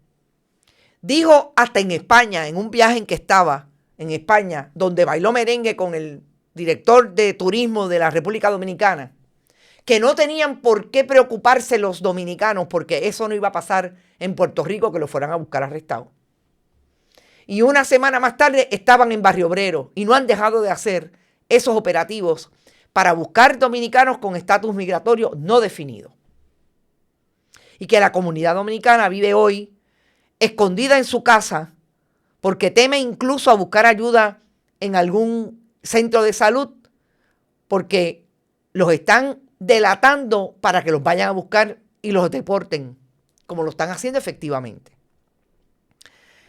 dijo hasta en España, en un viaje en que estaba en España, donde bailó merengue con el director de turismo de la República Dominicana, que no tenían por qué preocuparse los dominicanos porque eso no iba a pasar en Puerto Rico, que lo fueran a buscar arrestado. Y una semana más tarde estaban en Barrio Obrero y no han dejado de hacer esos operativos para buscar dominicanos con estatus migratorio no definido. Y que la comunidad dominicana vive hoy escondida en su casa porque teme incluso a buscar ayuda en algún centro de salud porque los están delatando para que los vayan a buscar y los deporten, como lo están haciendo efectivamente.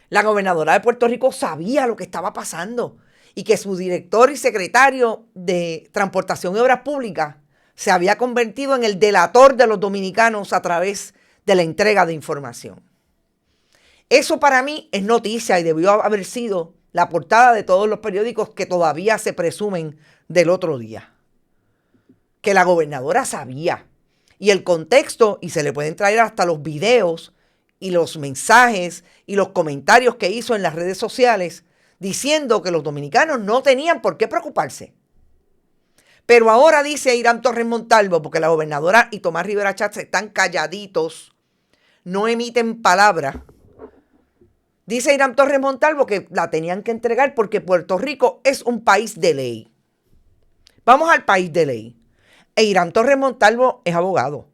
La gobernadora de Puerto Rico sabía lo que estaba pasando y que su director y secretario de Transportación y Obras Públicas se había convertido en el delator de los dominicanos a través de la entrega de información. Eso para mí es noticia y debió haber sido la portada de todos los periódicos que todavía se presumen del otro día. Que la gobernadora sabía. Y el contexto, y se le pueden traer hasta los videos y los mensajes y los comentarios que hizo en las redes sociales diciendo que los dominicanos no tenían por qué preocuparse. Pero ahora dice Irán Torres Montalvo, porque la gobernadora y Tomás Rivera Chatz están calladitos, no emiten palabra. Dice Irán Torres Montalvo que la tenían que entregar porque Puerto Rico es un país de ley. Vamos al país de ley. E Irán Torres Montalvo es abogado.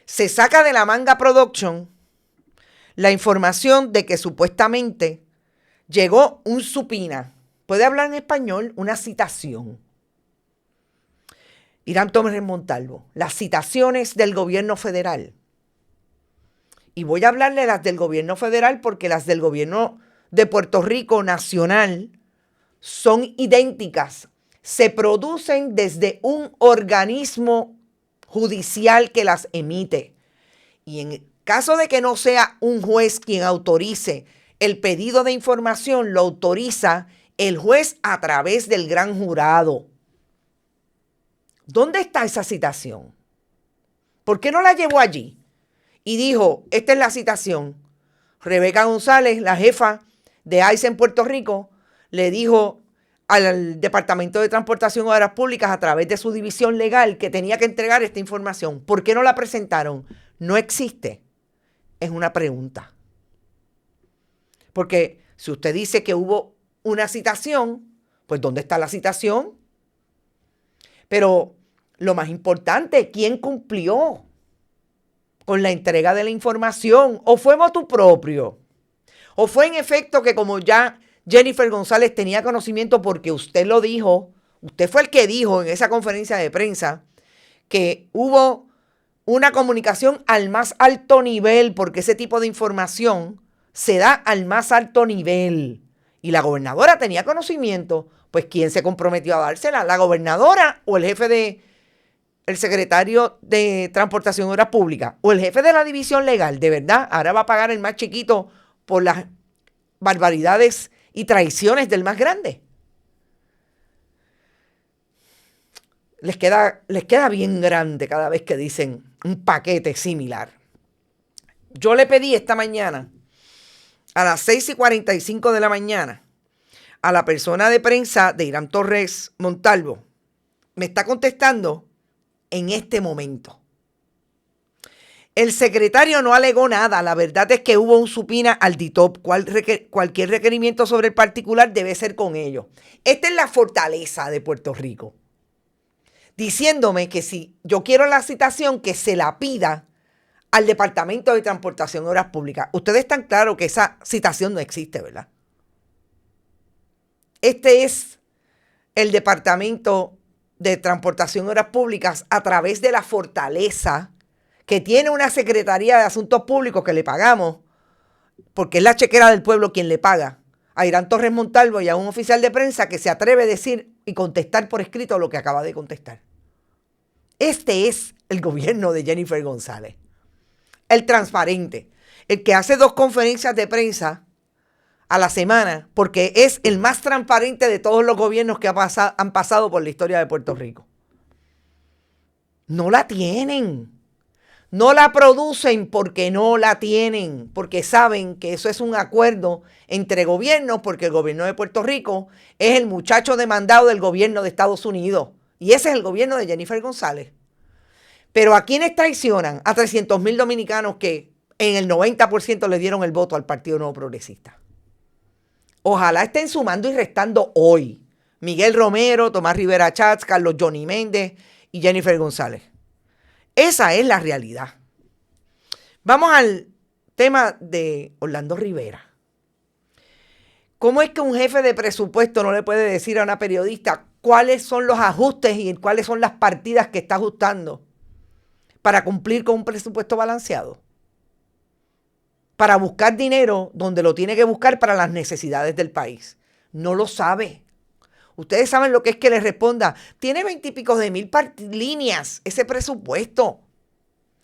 Se saca de la manga Production la información de que supuestamente llegó un subpoena. ¿Puede hablar en español? Una citación. Irán Torres Montalvo. Las citaciones del gobierno federal. Y voy a hablarle de las del gobierno federal porque las del gobierno de Puerto Rico nacional son idénticas. Se producen desde un organismo judicial que las emite. Y en caso de que no sea un juez quien autorice el pedido de información, lo autoriza el juez a través del gran jurado. ¿Dónde está esa citación? ¿Por qué no la llevó allí? Y dijo, esta es la citación. Rebeca González, la jefa de ICE en Puerto Rico, le dijo al Departamento de Transportación y Obras Públicas a través de su división legal que tenía que entregar esta información. ¿Por qué no la presentaron? No existe. Es una pregunta. Porque si usted dice que hubo una citación, pues ¿dónde está la citación? Pero lo más importante, ¿quién cumplió con la entrega de la información? ¿O fue motu propio? ¿O fue en efecto que como ya Jennifer González tenía conocimiento porque usted lo dijo, usted fue el que dijo en esa conferencia de prensa que hubo una comunicación al más alto nivel porque ese tipo de información se da al más alto nivel? Y la gobernadora tenía conocimiento, pues ¿quién se comprometió a dársela? ¿La gobernadora o el jefe de el secretario de Transportación y Obras Públicas o el jefe de la división legal? De verdad, ahora va a pagar el más chiquito por las barbaridades y traiciones del más grande. les queda bien grande cada vez que dicen un paquete similar. Yo le pedí esta mañana, a las 6:45 de la mañana, a la persona de prensa de Irán Torres Montalvo. Me está contestando en este momento. El secretario no alegó nada. La verdad es que hubo un supina al DITOP. Cualquier requerimiento sobre el particular debe ser con ellos. Esta es la fortaleza de Puerto Rico. Diciéndome que si yo quiero la citación, que se la pida al Departamento de Transportación y Obras Públicas. Ustedes están claros que esa citación no existe, ¿verdad? Este es el Departamento de Transportación y Obras Públicas a través de la fortaleza que tiene una Secretaría de Asuntos Públicos que le pagamos, porque es la chequera del pueblo quien le paga, a Irán Torres Montalvo y a un oficial de prensa que se atreve a decir y contestar por escrito lo que acaba de contestar. Este es el gobierno de Jennifer González. El transparente, el que hace 2 conferencias de prensa a la semana, porque es el más transparente de todos los gobiernos que han pasado por la historia de Puerto Rico. No la tienen. No la producen porque no la tienen, porque saben que eso es un acuerdo entre gobiernos, porque el gobierno de Puerto Rico es el muchacho demandado del gobierno de Estados Unidos. Y ese es el gobierno de Jennifer González. Pero ¿a quiénes traicionan? A 300,000 dominicanos que en el 90% le dieron el voto al Partido Nuevo Progresista. Ojalá estén sumando y restando hoy Miguel Romero, Tomás Rivera Chats, Carlos Johnny Méndez y Jennifer González. Esa es la realidad. Vamos al tema de Orlando Rivera. ¿Cómo es que un jefe de presupuesto no le puede decir a una periodista cuáles son los ajustes y cuáles son las partidas que está ajustando para cumplir con un presupuesto balanceado? Para buscar dinero donde lo tiene que buscar para las necesidades del país. No lo sabe. Ustedes saben lo que es que les responda. Tiene 20 y pico de mil líneas ese presupuesto.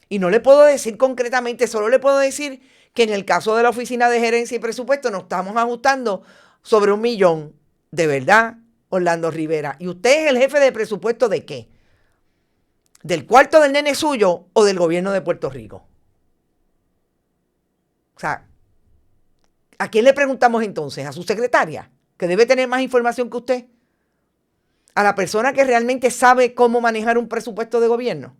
Y no le puedo decir concretamente, solo le puedo decir que en el caso de la Oficina de Gerencia y Presupuesto nos estamos ajustando sobre 1 millón. ¿De verdad, Orlando Rivera? ¿Y usted es el jefe de presupuesto de qué? ¿Del cuarto del nene suyo o del gobierno de Puerto Rico? O sea, ¿a quién le preguntamos entonces? ¿A su secretaria? Que debe tener más información que usted. ¿A la persona que realmente sabe cómo manejar un presupuesto de gobierno?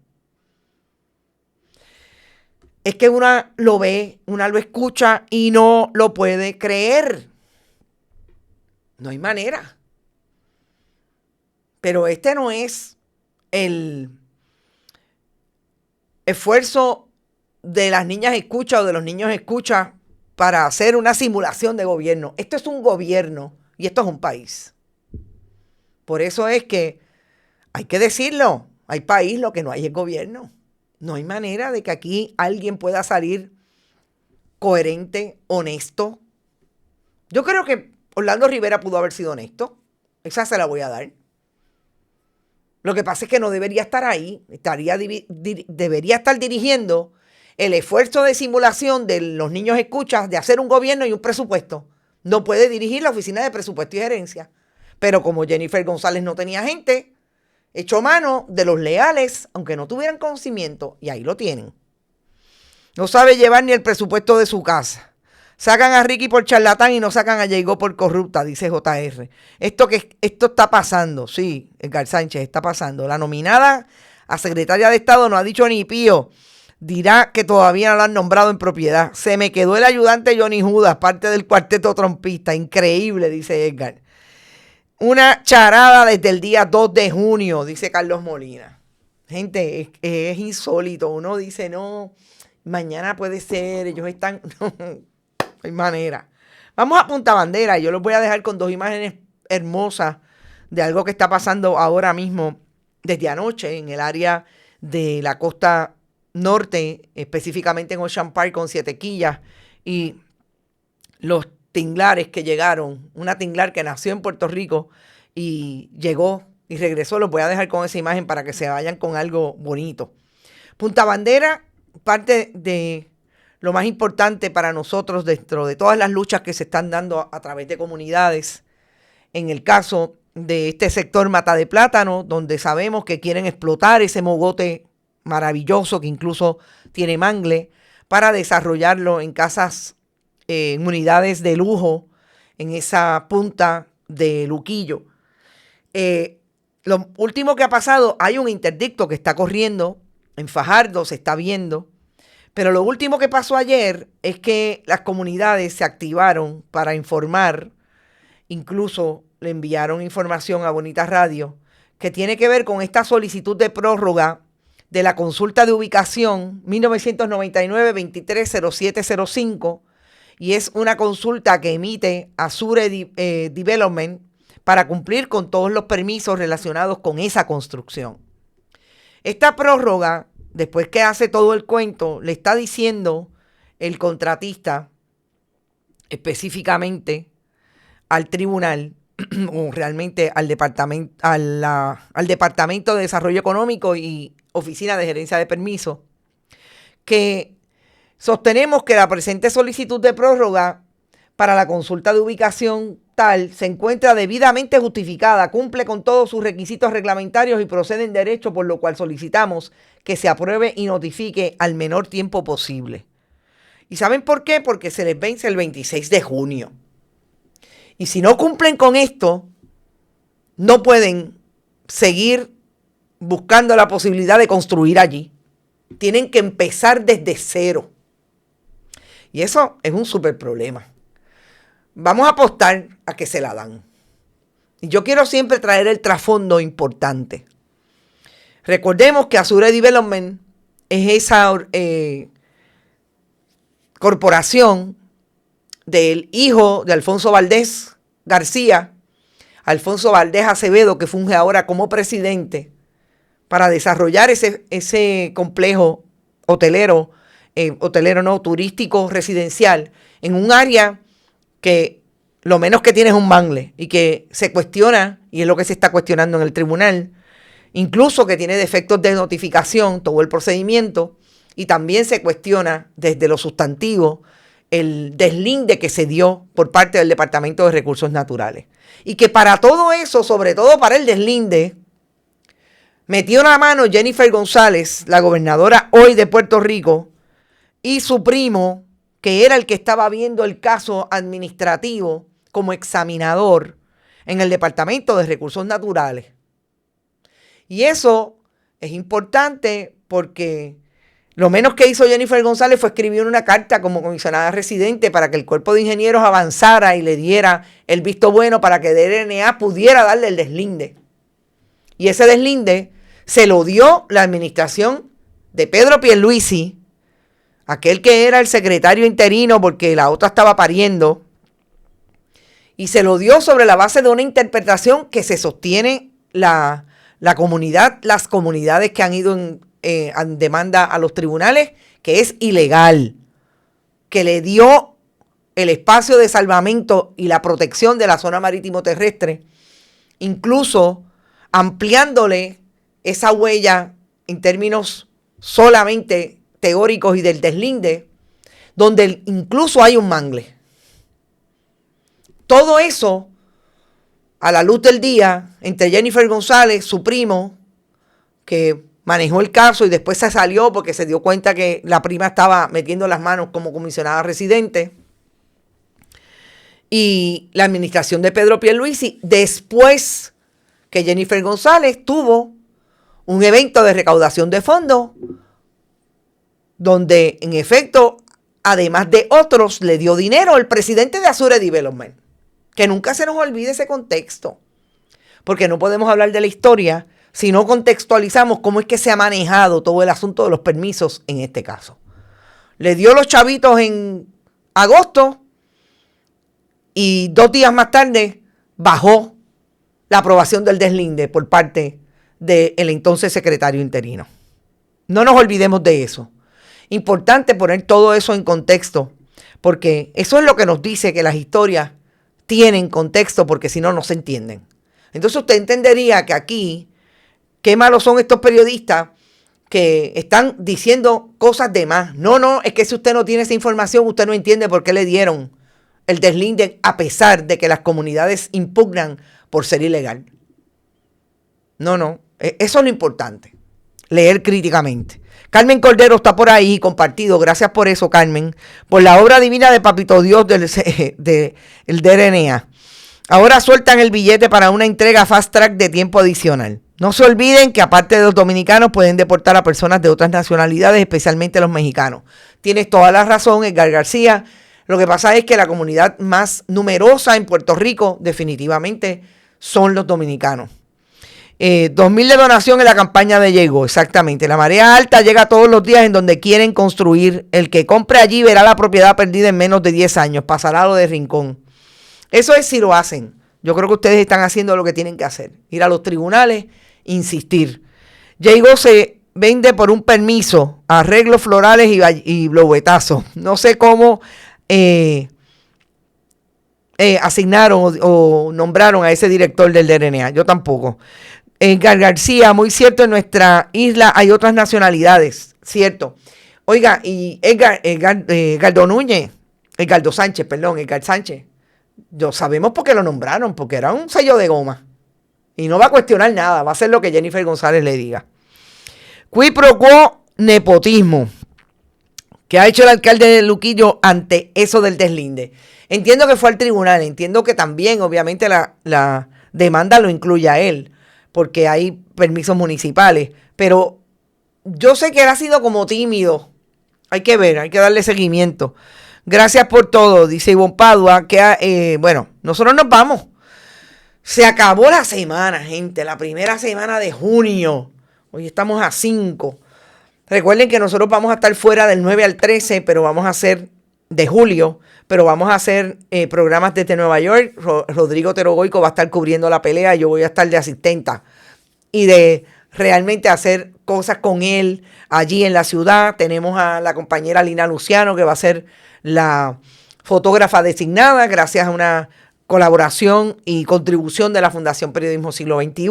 Es que una lo ve, una lo escucha y no lo puede creer. No hay manera. Pero este no es el esfuerzo de las niñas escucha o de los niños escucha para hacer una simulación de gobierno. Esto es un gobierno y esto es un país. Por eso es que hay que decirlo. Hay país, lo que no hay es gobierno. No hay manera de que aquí alguien pueda salir coherente, honesto. Yo creo que Orlando Rivera pudo haber sido honesto. Esa se la voy a dar. Lo que pasa es que no debería estar ahí. Debería estar dirigiendo el esfuerzo de simulación de los niños escuchas de hacer un gobierno y un presupuesto. No puede dirigir la Oficina de Presupuesto y Gerencia. Pero como Jennifer González no tenía gente, echó mano de los leales, aunque no tuvieran conocimiento, y ahí lo tienen. No sabe llevar ni el presupuesto de su casa. Sacan a Ricky por charlatán y no sacan a Jaigó por corrupta, dice JR. Esto está pasando, sí, Edgar Sánchez, está pasando. La nominada a secretaria de Estado no ha dicho ni pío. Dirá que todavía no la han nombrado en propiedad. Se me quedó el ayudante Johnny Judas, parte del cuarteto trompista. Increíble, dice Edgar. Una charada desde el día 2 de junio, dice Carlos Molina. Gente, es insólito. Uno dice, no, mañana puede ser, ellos están... No hay manera. Vamos a Punta Bandera. Yo los voy a dejar con 2 imágenes hermosas de algo que está pasando ahora mismo desde anoche en el área de la costa norte, específicamente en Ocean Park con 7 quillas y los tinglares que llegaron, una tinglar que nació en Puerto Rico y llegó y regresó. Los voy a dejar con esa imagen para que se vayan con algo bonito. Punta Bandera, parte de lo más importante para nosotros dentro de todas las luchas que se están dando a través de comunidades, en el caso de este sector Mata de Plátano, donde sabemos que quieren explotar ese mogote maravilloso que incluso tiene mangle para desarrollarlo en casas, en unidades de lujo en esa punta de Luquillo. Lo último que ha pasado, hay un interdicto que está corriendo en Fajardo, se está viendo, pero lo último que pasó ayer es que las comunidades se activaron para informar, incluso le enviaron información a Bonita Radio, que tiene que ver con esta solicitud de prórroga de la consulta de ubicación 1999-230705, y es una consulta que emite Azure Development para cumplir con todos los permisos relacionados con esa construcción. Esta prórroga, después que hace todo el cuento, le está diciendo el contratista específicamente al tribunal o realmente al Departamento de Desarrollo Económico y Oficina de Gerencia de Permisos, que sostenemos que la presente solicitud de prórroga para la consulta de ubicación tal se encuentra debidamente justificada, cumple con todos sus requisitos reglamentarios y procede en derecho, por lo cual solicitamos que se apruebe y notifique al menor tiempo posible. ¿Y saben por qué? Porque se les vence el 26 de junio. Y si no cumplen con esto, no pueden seguir buscando la posibilidad de construir allí. Tienen que empezar desde cero. Y eso es un súper problema. Vamos a apostar a que se la dan. Y yo quiero siempre traer el trasfondo importante. Recordemos que Azure Development es esa corporación del hijo de Alfonso Valdés García, Alfonso Valdés Acevedo, que funge ahora como presidente, para desarrollar ese complejo turístico residencial en un área que lo menos que tiene es un mangle y que se cuestiona, y es lo que se está cuestionando en el tribunal, incluso que tiene defectos de notificación, todo el procedimiento, y también se cuestiona desde lo sustantivo el deslinde que se dio por parte del Departamento de Recursos Naturales. Y que para todo eso, sobre todo para el deslinde, metió la mano Jennifer González, la gobernadora hoy de Puerto Rico, y su primo, que era el que estaba viendo el caso administrativo como examinador en el Departamento de Recursos Naturales. Y eso es importante porque lo menos que hizo Jennifer González fue escribir una carta como comisionada residente para que el cuerpo de ingenieros avanzara y le diera el visto bueno para que DRNA pudiera darle el deslinde. Y ese deslinde se lo dio la administración de Pedro Pierluisi, aquel que era el secretario interino porque la otra estaba pariendo, y se lo dio sobre la base de una interpretación que se sostiene la comunidad, las comunidades que han ido en demanda a los tribunales, que es ilegal, que le dio el espacio de salvamento y la protección de la zona marítimo terrestre, incluso ampliándole esa huella en términos solamente teóricos y del deslinde, donde incluso hay un mangle. Todo eso a la luz del día entre Jennifer González, su primo, que manejó el caso y después se salió porque se dio cuenta que la prima estaba metiendo las manos como comisionada residente, y la administración de Pedro Pierluisi, después que Jennifer González tuvo un evento de recaudación de fondos donde en efecto, además de otros, le dio dinero al presidente de Azure Development. Que nunca se nos olvide ese contexto, porque no podemos hablar de la historia si no contextualizamos cómo es que se ha manejado todo el asunto de los permisos en este caso. Le dio los chavitos en agosto y 2 días más tarde bajó la aprobación del deslinde por parte del entonces secretario interino. No nos olvidemos de eso. Importante poner todo eso en contexto, porque eso es lo que nos dice que las historias tienen contexto, porque si no, no se entienden. Entonces usted entendería que aquí, qué malos son estos periodistas que están diciendo cosas de más. No, es que si usted no tiene esa información, usted no entiende por qué le dieron el deslinde a pesar de que las comunidades impugnan por ser ilegal. No, eso es lo importante, leer críticamente. Carmen Cordero está por ahí, compartido, gracias por eso, Carmen, por la obra divina de Papito Dios del DRNA. Ahora sueltan el billete para una entrega fast track de tiempo adicional. No se olviden que aparte de los dominicanos pueden deportar a personas de otras nacionalidades, especialmente los mexicanos. Tienes toda la razón, Edgar García. Lo que pasa es que la comunidad más numerosa en Puerto Rico definitivamente son los dominicanos. 2,000 de donación en la campaña de Llegó, exactamente. La marea alta llega todos los días en donde quieren construir. El que compre allí verá la propiedad perdida en menos de 10 años. Pasará lo de Rincón. Eso es si lo hacen. Yo creo que ustedes están haciendo lo que tienen que hacer. Ir a los tribunales, insistir. Llegó se vende por un permiso, arreglos florales y blowetazos. No sé cómo asignaron o nombraron a ese director del DRNA. Yo tampoco. Edgar García, muy cierto, en nuestra isla hay otras nacionalidades, cierto. Oiga, y Edgardo Sánchez, sabemos por qué lo nombraron, porque era un sello de goma. Y no va a cuestionar nada, va a hacer lo que Jennifer González le diga. Qui pro quo nepotismo. ¿Qué ha hecho el alcalde de Luquillo ante eso del deslinde? Entiendo que fue al tribunal, entiendo que también, obviamente, la demanda lo incluye a él, porque hay permisos municipales, pero yo sé que él ha sido como tímido. Hay que ver, hay que darle seguimiento. Gracias por todo, dice Ivonne Padua, que bueno, nosotros nos vamos. Se acabó la semana, gente, la primera semana de junio. Hoy estamos a 5. Recuerden que nosotros vamos a estar fuera del 9 al 13, pero vamos a hacer de julio, pero vamos a hacer programas desde Nueva York. Rodrigo Terogoico va a estar cubriendo la pelea, yo voy a estar de asistenta y de realmente hacer cosas con él allí en la ciudad. Tenemos a la compañera Lina Luciano, que va a ser la fotógrafa designada gracias a una colaboración y contribución de la Fundación Periodismo Siglo XXI.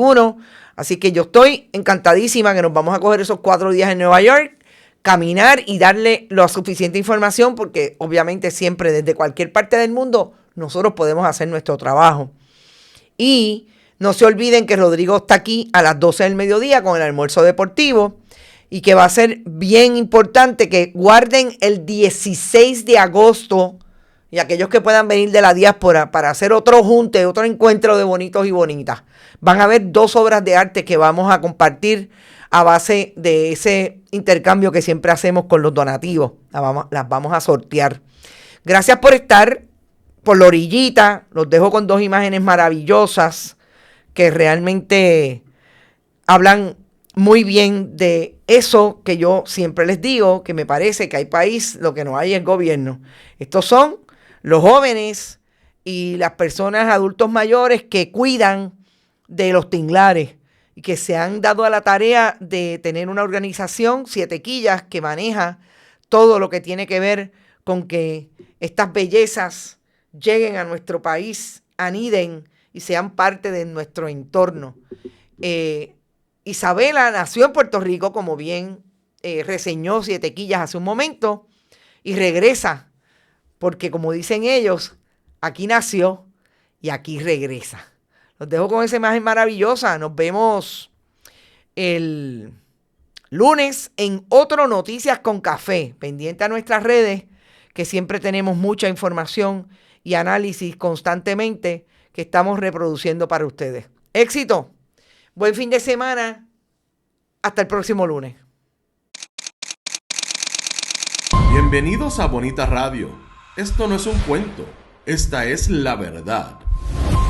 Así que yo estoy encantadísima que nos vamos a coger esos 4 días en Nueva York, caminar y darle la suficiente información, porque obviamente siempre desde cualquier parte del mundo nosotros podemos hacer nuestro trabajo. Y no se olviden que Rodrigo está aquí a las 12 del mediodía con el almuerzo deportivo y que va a ser bien importante que guarden el 16 de agosto y aquellos que puedan venir de la diáspora para hacer otro junte, otro encuentro de bonitos y bonitas. Van a haber 2 obras de arte que vamos a compartir a base de ese intercambio que siempre hacemos con los donativos. Las vamos a sortear. Gracias por estar por la orillita. Los dejo con 2 imágenes maravillosas que realmente hablan muy bien de eso que yo siempre les digo, que me parece que hay país, lo que no hay es gobierno. Estos son los jóvenes y las personas adultos mayores que cuidan de los tinglares y que se han dado a la tarea de tener una organización, Siete Quillas, que maneja todo lo que tiene que ver con que estas bellezas lleguen a nuestro país, aniden y sean parte de nuestro entorno. Isabela nació en Puerto Rico, como bien reseñó Siete Quillas hace un momento, y regresa, porque como dicen ellos, aquí nació y aquí regresa. Los dejo con esa imagen maravillosa. Nos vemos el lunes en otro Noticias con Café. Pendiente a nuestras redes, que siempre tenemos mucha información y análisis constantemente que estamos reproduciendo para ustedes. Éxito. Buen fin de semana. Hasta el próximo lunes.
Bienvenidos a Bonita Radio. Esto no es un cuento, esta es la verdad.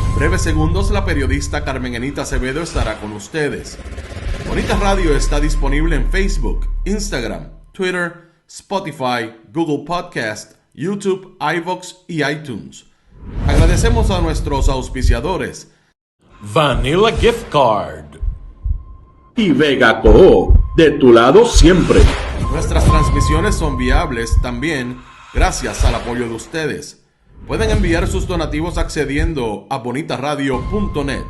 En breves segundos, la periodista Carmen Enita Acevedo estará con ustedes. Bonita Radio está disponible en Facebook, Instagram, Twitter, Spotify, Google Podcast, YouTube, iVoox y iTunes. Agradecemos a nuestros auspiciadores.
Vanilla Gift Card.
Y Vega Coop, de tu lado siempre.
Nuestras transmisiones son viables también gracias al apoyo de ustedes. Pueden enviar sus donativos accediendo a bonitaradio.net.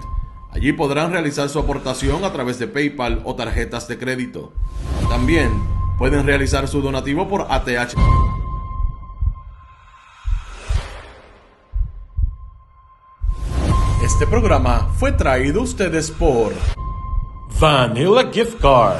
Allí podrán realizar su aportación a través de PayPal o tarjetas de crédito. También pueden realizar su donativo por ATH. Este programa fue traído a ustedes por
Vanilla Gift Card.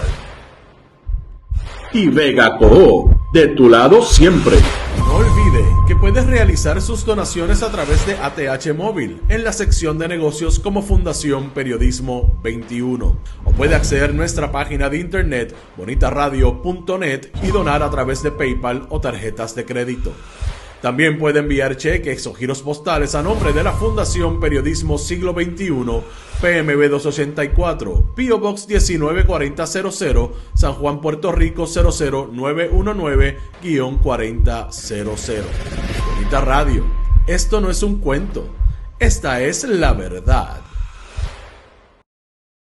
Y Vega Coho, de tu lado siempre.
No olvide que puedes realizar sus donaciones a través de ATH Móvil en la sección de negocios como Fundación Periodismo 21. O puede acceder a nuestra página de internet bonitaradio.net y donar a través de PayPal o tarjetas de crédito. También puede enviar cheques o giros postales a nombre de la Fundación Periodismo Siglo XXI, PMB 284, P.O. Box 194000, San Juan, Puerto Rico 00919-4000. Bonita Radio, esto no es un cuento, esta es la verdad.